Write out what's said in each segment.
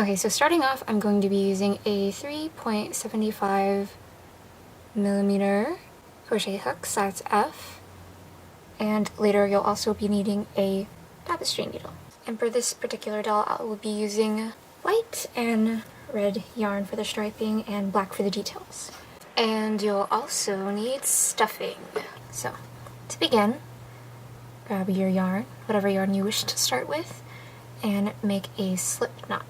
Okay, so starting off, I'm going to be using a 3.75mm crochet hook, size F, and later you'll also be needing a tapestry needle. And for this particular doll, I will be using white and red yarn for the striping and black for the details. And you'll also need stuffing. So, to begin, grab your yarn, whatever yarn you wish to start with, and make a slip knot.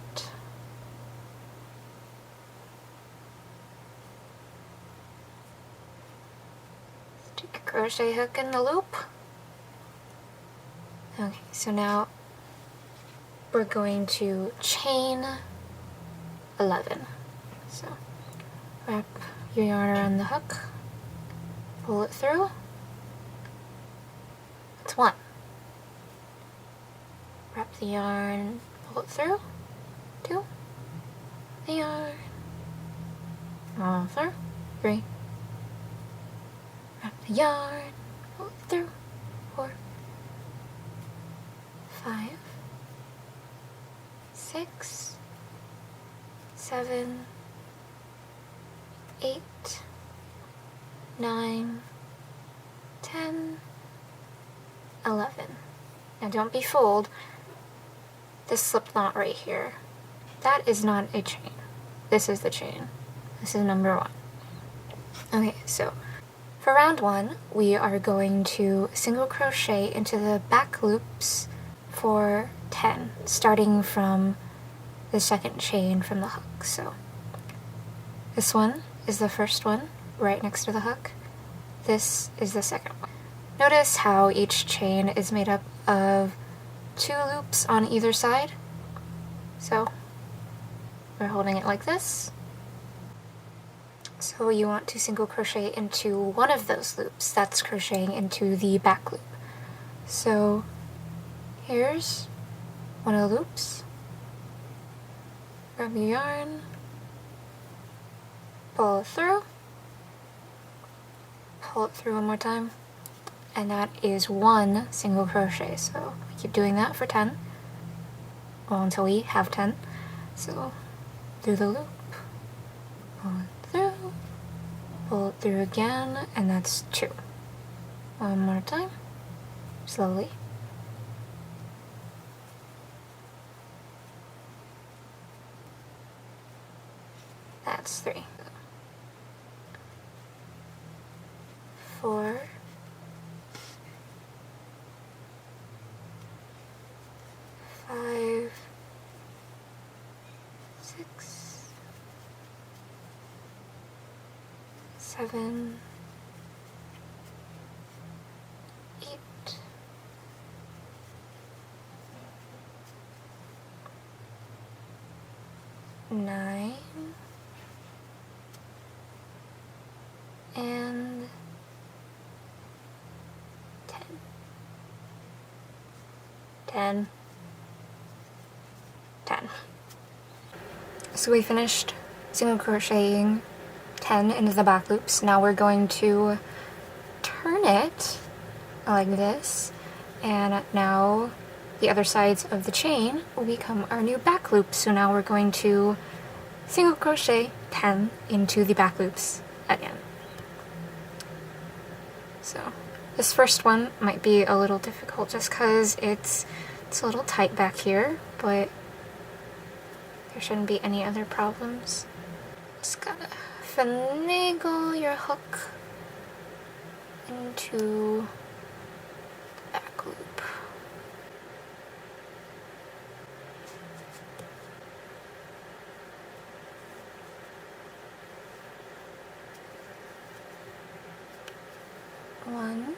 Stick a crochet hook in the loop. Okay, so now we're going to chain 11. So wrap your yarn around the hook, pull it through. That's 1. Wrap the yarn, pull it through. 2. The yarn, all through. 3. Wrap the yarn, pull it through. 4. 5. 6. 7. 8. 9. 10. 11. Now don't be fooled. This slip knot right here, that is not a chain. This is the chain. This is number 1. Okay, so for round 1, we are going to single crochet into the back loops for 10, starting from the second chain from the hook. So this one is the first one, right next to the hook. This is the second one. Notice how each chain is made up of 2 loops on either side. So we're holding it like this. So you want to single crochet into one of those loops. That's crocheting into the back loop. So here's one of the loops. Grab your yarn, pull it through one more time, and that is 1 single crochet. So we keep doing that for 10, well, until we have 10. So through the loop, pull it through, pull it through again, and that's 2. One more time, slowly. That's 3. 4. 5. 6. 7. 8. 9. And 10. 10. 10. So we finished single crocheting 10 into the back loops. Now we're going to turn it like this, and now the other sides of the chain will become our new back loops. So now we're going to single crochet 10 into the back loops again. So this first one might be a little difficult just because it's a little tight back here, but there shouldn't be any other problems. Just gotta finagle your hook into the back loop. One,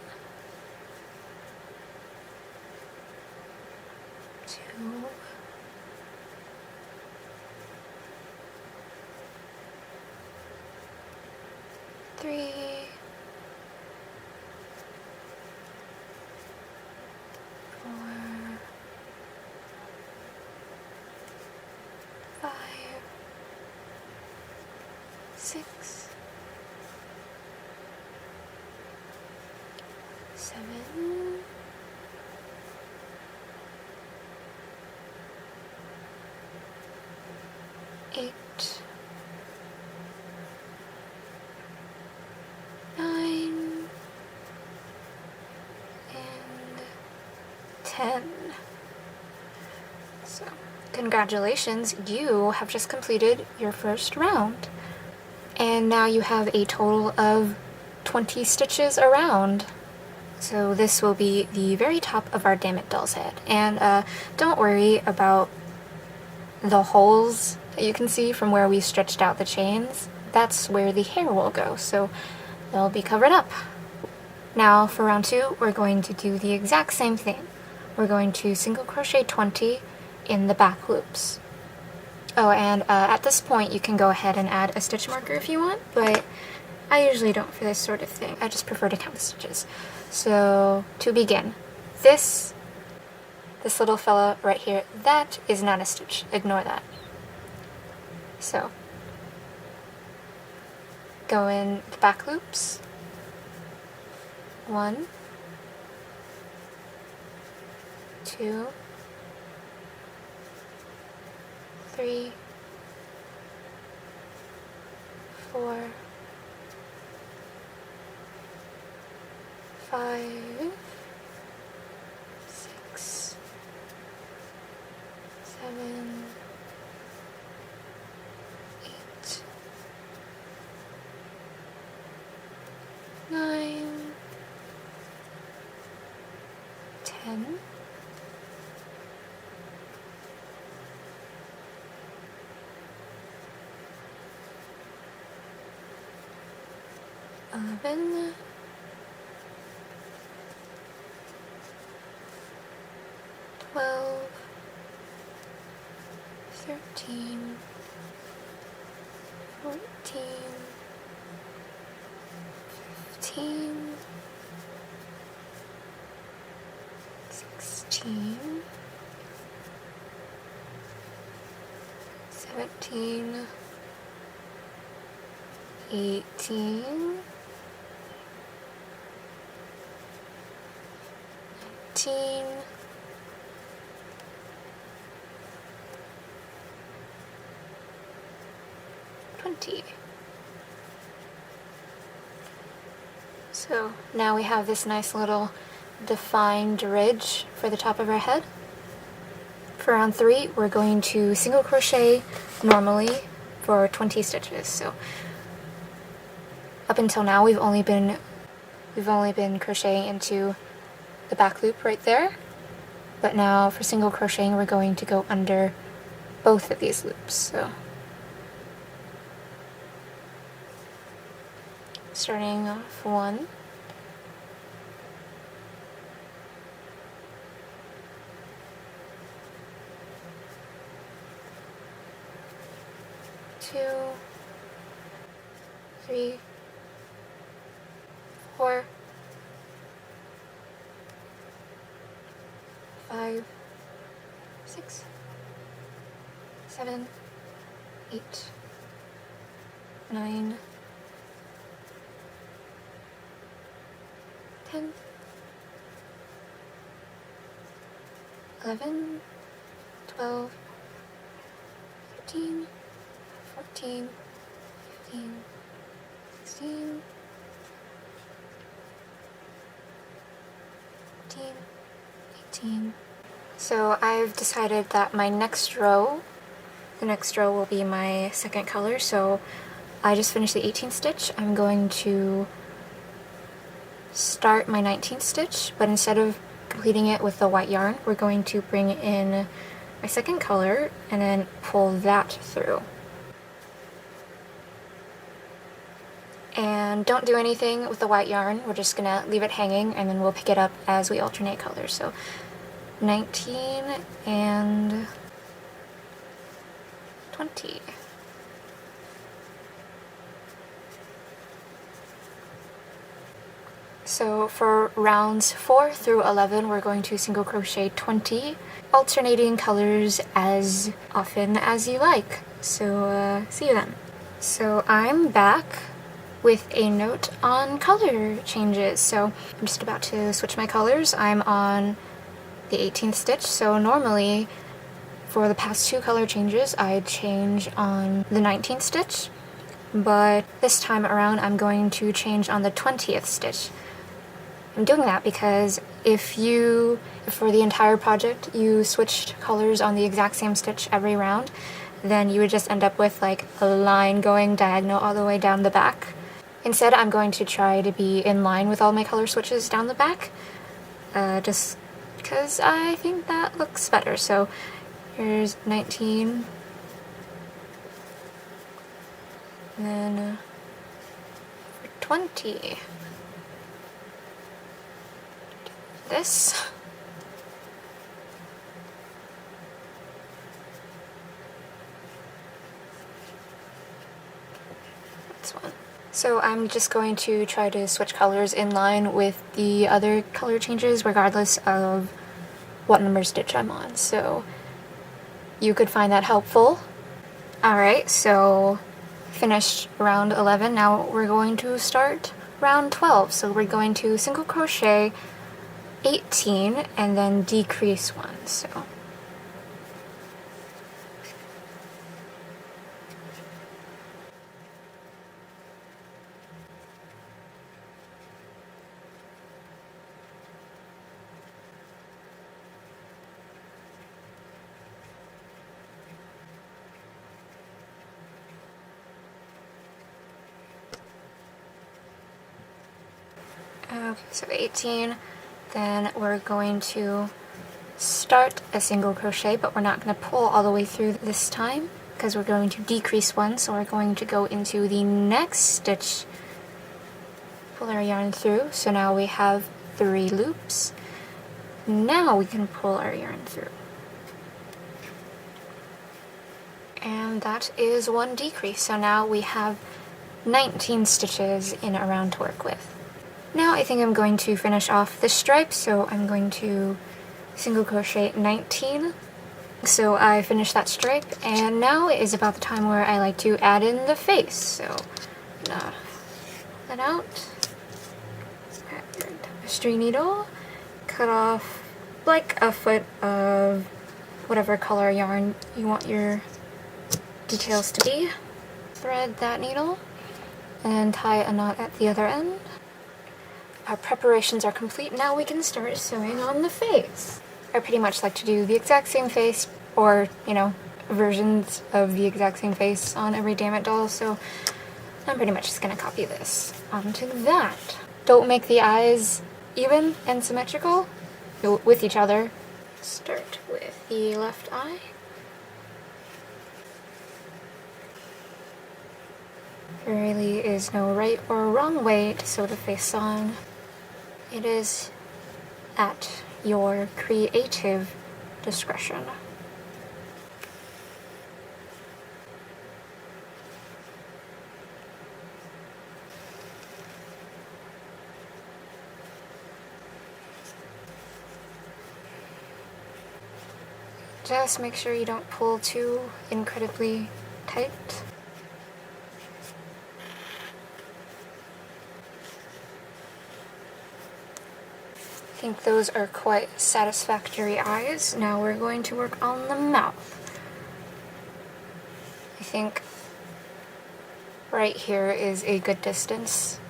2, 3, 4, 5, 6, 7, 8, 8, 9, and 10. So, congratulations, you have just completed your first round. And now you have a total of 20 stitches around. So this will be the very top of our Dammit doll's head. And don't worry about the holes that you can see from where we stretched out the chains. That's where the hair will go, so they'll be covered up. Now for round 2, we're going to do the exact same thing. We're going to single crochet 20 in the back loops. Oh, and at this point you can go ahead and add a stitch marker if you want, but I usually don't for this sort of thing. I just prefer to count the stitches. So, to begin, this little fella right here, that is not a stitch. Ignore that. So, go in the back loops. 1, 2, 3, 4, 5, 6, 7, 8, 9, 10, 11, 12, 13, 14, 15, 16, 17, 18, 19, 20. So now we have this nice little defined ridge for the top of our head. For round 3, we're going to single crochet normally for 20 stitches. So up until now we've only been crocheting into the back loop right there. But now for single crocheting we're going to go under both of these loops. So starting off 1, 2, 3, 4, 5, 6, 7, 8, 9, 10, 11, 12, 13, 14, 15, 16, 17, 18. So I've decided that the next row will be my second color. So I just finished the 18th stitch. I'm going to start my 19th stitch, but instead of completing it with the white yarn, we're going to bring in my second color and then pull that through. And don't do anything with the white yarn, we're just gonna leave it hanging and then we'll pick it up as we alternate colors. So 19 and 20. So for rounds 4 through 11, we're going to single crochet 20, alternating colors as often as you like. So see you then. So I'm back with a note on color changes. So I'm just about to switch my colors. I'm on the 18th stitch, so normally For the past 2 color changes, I change on the 19th stitch, but this time around I'm going to change on the 20th stitch. I'm doing that because if for the entire project, you switched colors on the exact same stitch every round, then you would just end up with like a line going diagonal all the way down the back. Instead, I'm going to try to be in line with all my color switches down the back, just because I think that looks better. So here's 19, and then for 20, this. One. So I'm just going to try to switch colors in line with the other color changes regardless of what number stitch I'm on, so you could find that helpful. Alright, so finished round 11, now we're going to start round 12. So we're going to single crochet 18 and then decrease 1. So okay, so 18, then we're going to start a single crochet, but we're not going to pull all the way through this time because we're going to decrease 1, so we're going to go into the next stitch, pull our yarn through, so now we have 3 loops. Now we can pull our yarn through. And that is 1 decrease, so now we have 19 stitches in a round to work with. Now I think I'm going to finish off the stripe, so I'm going to single crochet 19. So I finished that stripe, and now it is about the time where I like to add in the face. So I'm gonna pull that out, grab your tapestry needle, cut off like a foot of whatever color yarn you want your details to be. Thread that needle and tie a knot at the other end. Our preparations are complete, now we can start sewing on the face. I pretty much like to do the exact same face, or, you know, versions of the exact same face on every Dammit doll, so I'm pretty much just gonna copy this onto that. Don't make the eyes even and symmetrical with each other. Start with the left eye. There really is no right or wrong way to sew the face on. It is at your creative discretion. Just make sure you don't pull too incredibly tight. I think those are quite satisfactory eyes. Now we're going to work on the mouth. I think right here is a good distance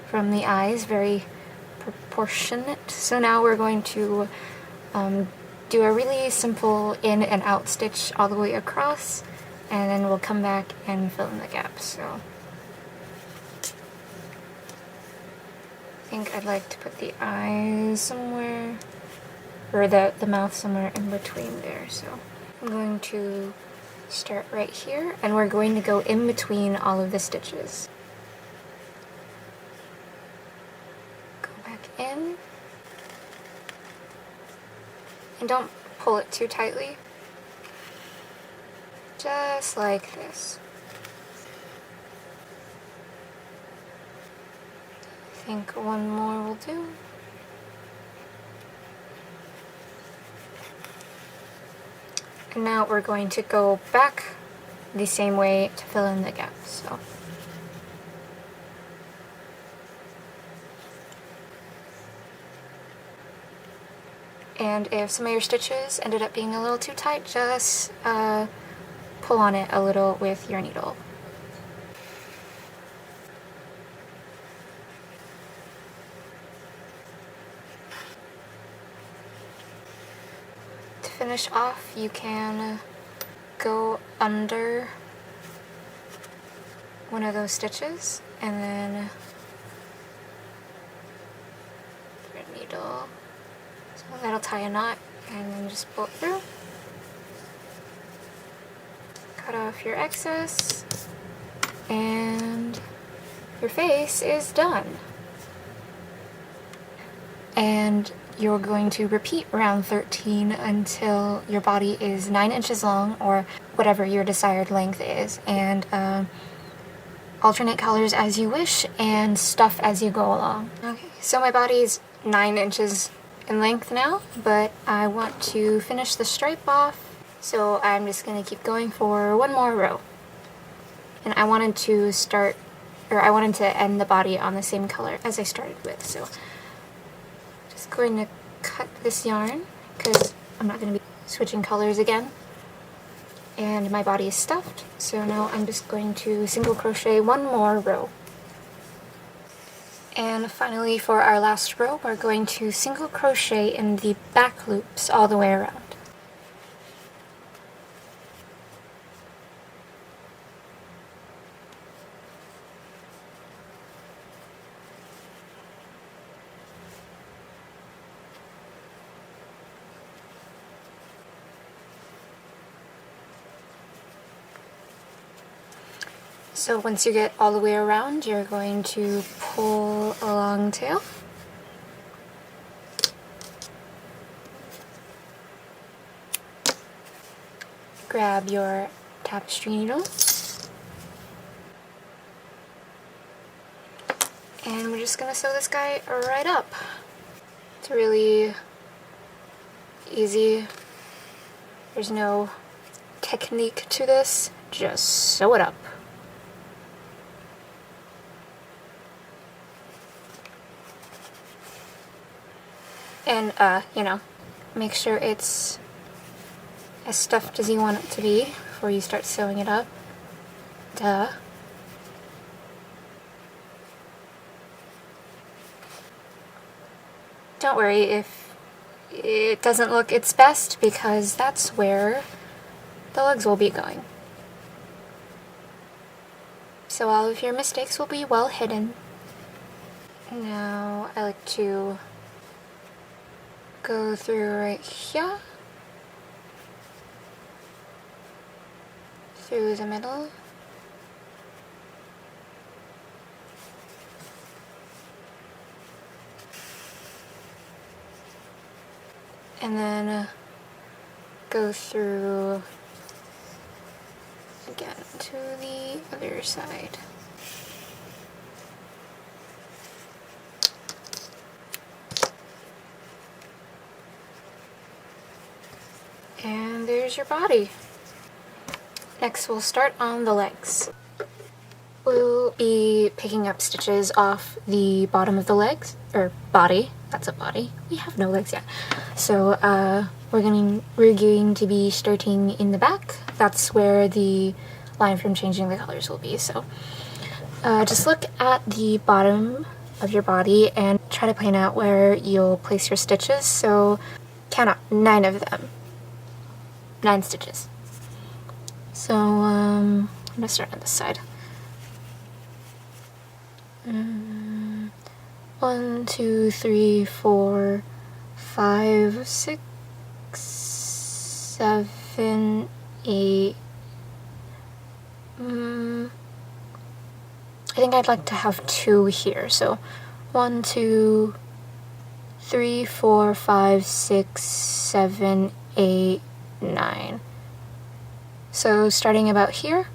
from the eyes, very proportionate. So now we're going to do a really simple in and out stitch all the way across, and then we'll come back and fill in the gaps. So I think I'd like to put the eyes somewhere, or the mouth somewhere in between there. So I'm going to start right here, and we're going to go in between all of the stitches. Go back in, and don't pull it too tightly, just like this. I think one more will do. And now we're going to go back the same way to fill in the gaps. So And if some of your stitches ended up being a little too tight, just pull on it a little with your needle. To finish off, you can go under one of those stitches and then your needle, so that'll tie a knot, and then just pull it through. Cut off your excess, and your face is done. And you're going to repeat round 13 until your body is 9 inches long, or whatever your desired length is, and alternate colors as you wish and stuff as you go along. Okay, so my body's 9 inches in length now, but I want to finish the stripe off, so I'm just going to keep going for one more row. And I wanted to end the body on the same color as I started with, so just going to cut this yarn because I'm not going to be switching colors again. And my body is stuffed, so now I'm just going to single crochet one more row. And finally, for our last row, we're going to single crochet in the back loops all the way around. So once you get all the way around, you're going to pull a long tail. Grab your tapestry needle. And we're just gonna sew this guy right up. It's really easy. There's no technique to this, just sew it up. And, make sure it's as stuffed as you want it to be before you start sewing it up. Duh. Don't worry if it doesn't look its best, because that's where the legs will be going. So all of your mistakes will be well hidden. Now I like to go through right here, through the middle, and then go through again to the other side. And there's your body. Next we'll start on the legs. We'll be picking up stitches off the bottom of the legs, or body. That's a body. We have no legs yet. So we're going to be starting in the back. That's where the line from changing the colors will be. So just look at the bottom of your body and try to plan out where you'll place your stitches. So count out 9 of them. 9 stitches. So I'm gonna start on this side. 1, 2, 3, 4, 5, 6, 7, 8. I think I'd like to have 2 here. So 1, 2, 3, 4, 5, 6, 7, 8, 9. So starting about here,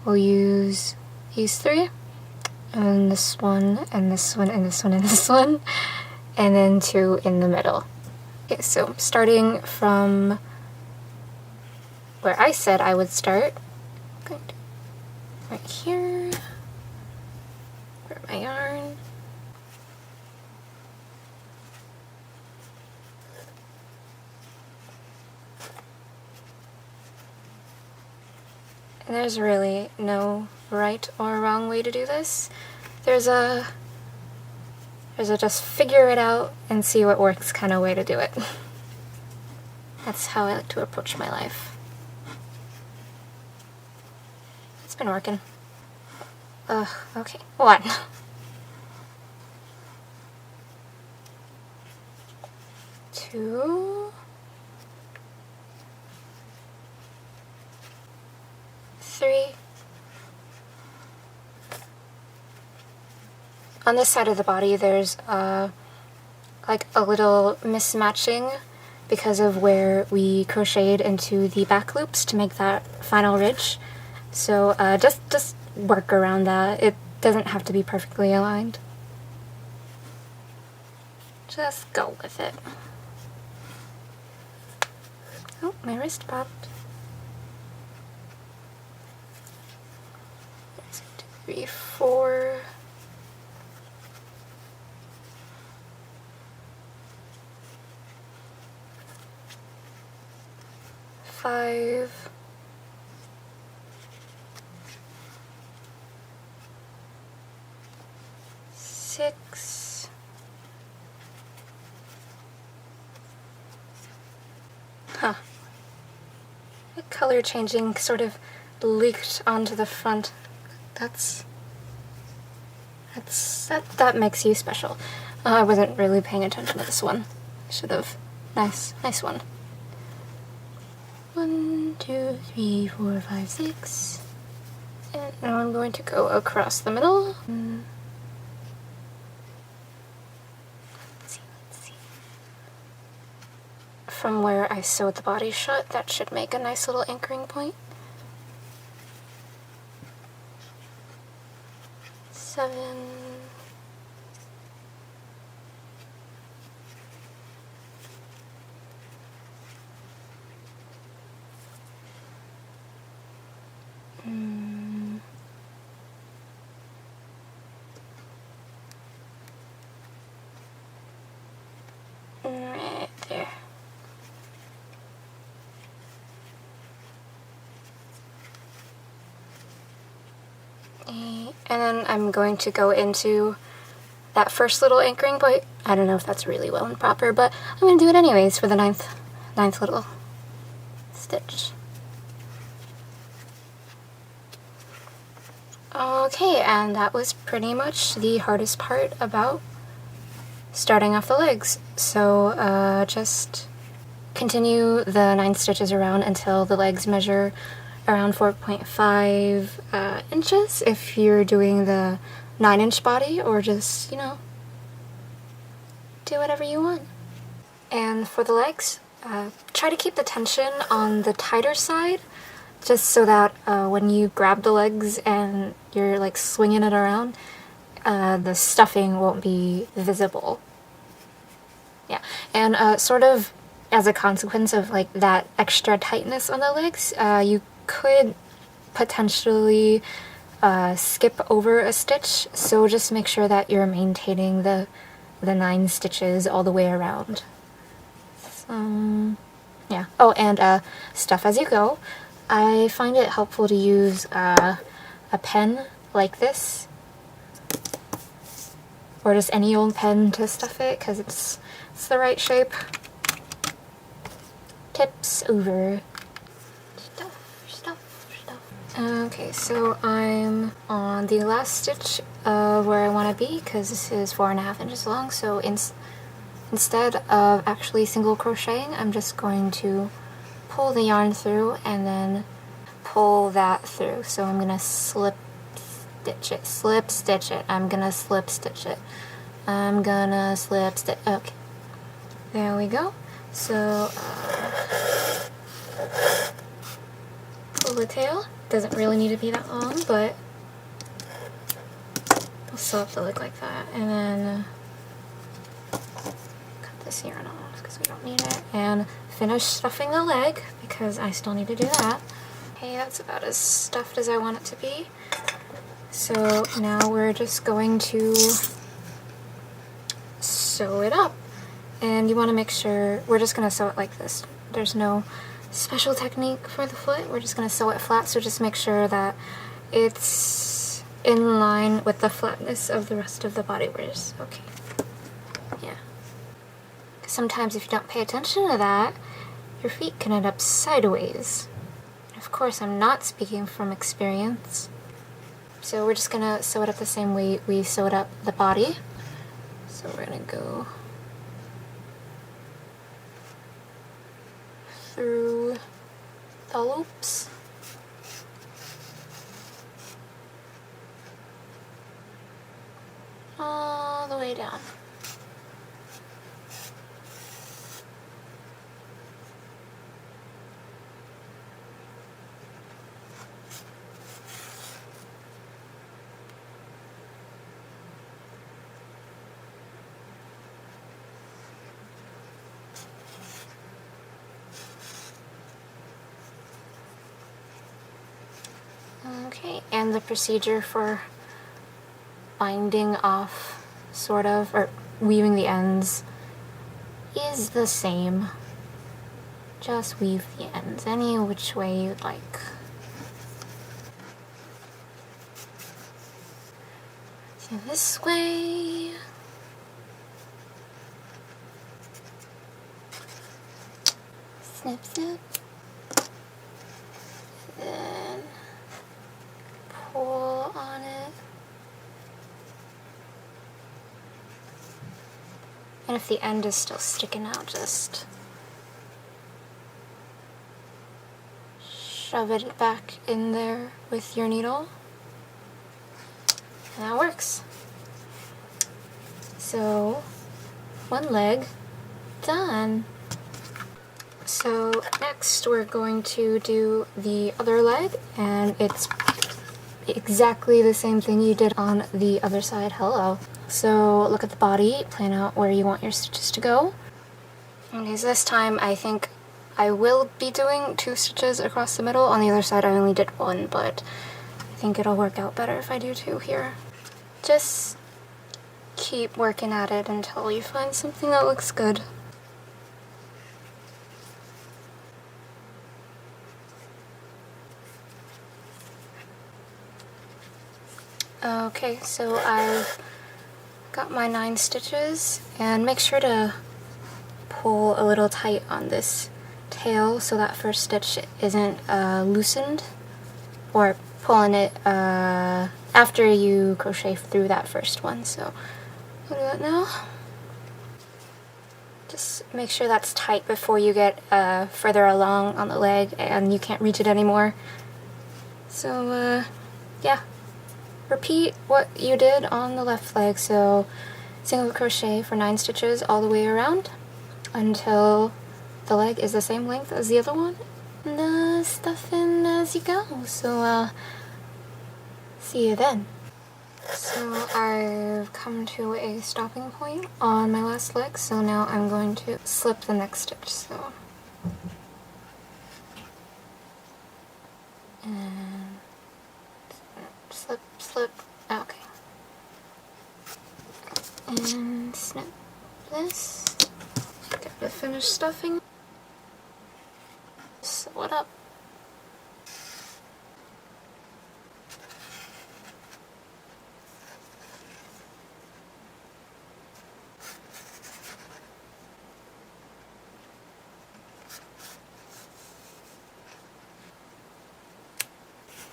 we'll use these 3, and this one, and this one, and this one, and this one, and then 2 in the middle. Okay, so starting from where I said I would start, I'm going to right here, grab my yarn, There's really no right or wrong way to do this. There's a just figure it out and see what works kind of way to do it. That's how I like to approach my life. It's been working. Okay. 1. 2. 3. On this side of the body, there's like a little mismatching because of where we crocheted into the back loops to make that final ridge. So just work around that. It doesn't have to be perfectly aligned. Just go with it. Oh, my wrist popped. 1, 2, 3, 4. 5. 6. Huh. The color changing sort of leaked onto the front. That makes you special. I wasn't really paying attention to this one. I should have. Nice one. 1, 2, 3, 4, 5, 6. And now I'm going to go across the middle. Let's see. From where I sewed the body shut, that should make a nice little anchoring point. 7. 8. And then I'm going to go into that first little anchoring point. I don't know if that's really well and proper, but I'm going to do it anyways for the ninth little stitch. Okay, and that was pretty much the hardest part about starting off the legs. So just continue the 9 stitches around until the legs measure around 4.5 inches if you're doing the 9-inch body, or just, you know, do whatever you want. And for the legs, try to keep the tension on the tighter side, just so that when you grab the legs and you're like swinging it around, the stuffing won't be visible. Yeah, and sort of as a consequence of like that extra tightness on the legs, you could potentially skip over a stitch, so just make sure that you're maintaining the 9 stitches all the way around. Yeah. Oh, and stuff as you go. I find it helpful to use a pen like this, or just any old pen to stuff it, because it's the right shape. Tips over. Stuff. Okay, so I'm on the last stitch of where I want to be, because this is 4.5 inches long, so instead of actually single crocheting, I'm just going to pull the yarn through and then pull that through. So I'm going to slip stitch it, I'm going to slip stitch it, I'm going to slip stitch, okay. There we go. So, pull the tail. Doesn't really need to be that long, but it'll still have to look like that. And then cut this yarn off because we don't need it. And finish stuffing the leg because I still need to do that. Okay, that's about as stuffed as I want it to be. So now we're just going to sew it up. And you want to make sure, we're just going to sew it like this. There's no special technique for the foot. We're just going to sew it flat, so just make sure that it's in line with the flatness of the rest of the body. Okay. Yeah. Sometimes if you don't pay attention to that, your feet can end up sideways. Of course, I'm not speaking from experience. So we're just gonna sew it up the same way we sewed up the body. So we're gonna go through the loops. All the way down. Okay, and the procedure for binding off, sort of, or weaving the ends is the same. Just weave the ends any which way you'd like. So this way. Snip, snip. Then pull on it. And if the end is still sticking out, just shove it back in there with your needle. And that works. So, one leg done. So next we're going to do the other leg, and it's exactly the same thing you did on the other side. Hello. So look at the body, plan out where you want your stitches to go. Okay, so this time I think I will be doing 2 stitches across the middle. On the other side I only did 1, but I think it'll work out better if I do 2 here. Just keep working at it until you find something that looks good. Okay, so I've got my 9 stitches, and make sure to pull a little tight on this tail so that first stitch isn't loosened, or pulling it after you crochet through that first one. So I'll do that now. Just make sure that's tight before you get further along on the leg and you can't reach it anymore. So yeah. Repeat what you did on the left leg, so single crochet for 9 stitches all the way around until the leg is the same length as the other one, and stuff in as you go. So see you then. So I've come to a stopping point on my last leg, so now I'm going to slip the next stitch. So and slip, slip, okay. And snip this. Get the finished stuffing. Sew it up.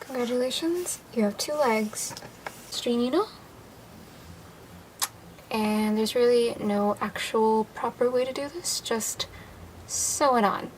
Congratulations, you have 2 legs. String needle. And there's really no actual proper way to do this, just sew it on.